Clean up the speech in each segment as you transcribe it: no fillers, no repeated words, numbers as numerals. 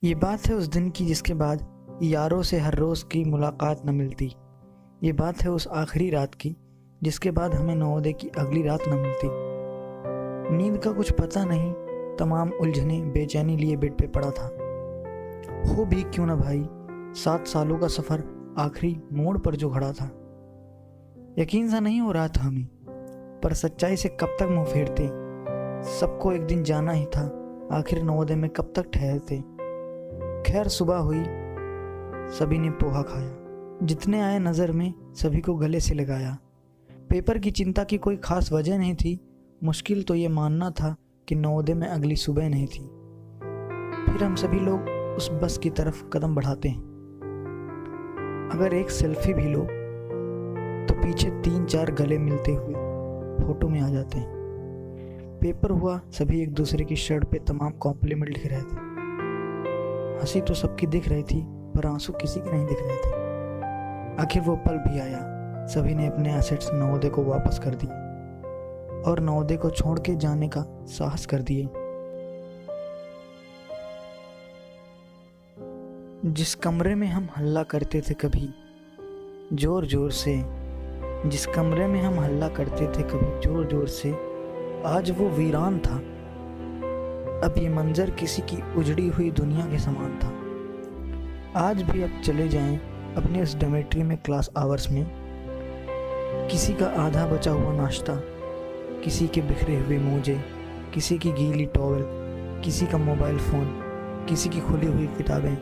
ये बात है उस दिन की जिसके बाद यारों से हर रोज़ की मुलाकात न मिलती। ये बात है उस आखिरी रात की जिसके बाद हमें नवोदय की अगली रात न मिलती। नींद का कुछ पता नहीं, तमाम उलझने बेचैनी लिए बेड पे पड़ा था। हो भी क्यों ना भाई, 7 सालों का सफ़र आखिरी मोड़ पर जो खड़ा था। यकीन सा नहीं हो रहा था हमें, पर सच्चाई से कब तक मुंह फेरते। सबको एक दिन जाना ही था, आखिर नवोदय में कब तक ठहरते। खैर सुबह हुई, सभी ने पोहा खाया। जितने आए नज़र में सभी को गले से लगाया। पेपर की चिंता की कोई खास वजह नहीं थी। मुश्किल तो ये मानना था कि नवोदय में अगली सुबह नहीं थी। फिर हम सभी लोग उस बस की तरफ कदम बढ़ाते हैं। अगर एक सेल्फी भी लो तो पीछे 3-4 गले मिलते हुए फोटो में आ जाते हैं। पेपर हुआ, सभी एक दूसरे की शर्ट पे तमाम कॉम्प्लीमेंट लिख रहे थे। हंसी तो सबकी दिख रही थी, पर आंसू किसी के नहीं दिख रहे थे। आखिर वो पल भी आया, सभी ने अपने एसेट्स नवोदय को वापस कर दिए और नवोदय को छोड़ के जाने का साहस कर दिए। जिस कमरे में हम हल्ला करते थे कभी जोर जोर से, जिस कमरे में हम हल्ला करते थे कभी जोर जोर से, आज वो वीरान था। अब ये मंजर किसी की उजड़ी हुई दुनिया के समान था। आज भी अब चले जाएं अपने उस डॉर्मेट्री में क्लास आवर्स में, किसी का आधा बचा हुआ नाश्ता, किसी के बिखरे हुए मोजे, किसी की गीली टॉवल, किसी का मोबाइल फ़ोन, किसी की खुली हुई किताबें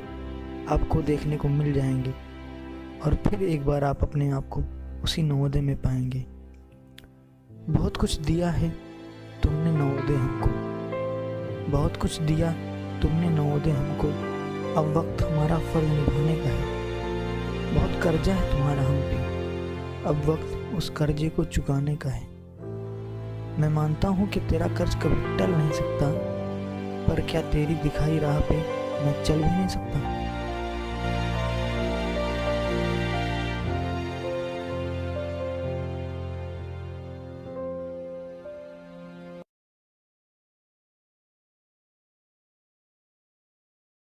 आपको देखने को मिल जाएंगे। और फिर एक बार आप अपने आप को उसी नवोदय में पाएंगे। बहुत कुछ दिया है तुमने नवोदय हमको, बहुत कुछ दिया तुमने नवोदय हमको। अब वक्त हमारा फर्ज निभाने का है। बहुत कर्जा है तुम्हारा हम पे, अब वक्त उस कर्जे को चुकाने का है। मैं मानता हूँ कि तेरा कर्ज कभी टल नहीं सकता, पर क्या तेरी दिखाई राह पे मैं चल भी नहीं सकता।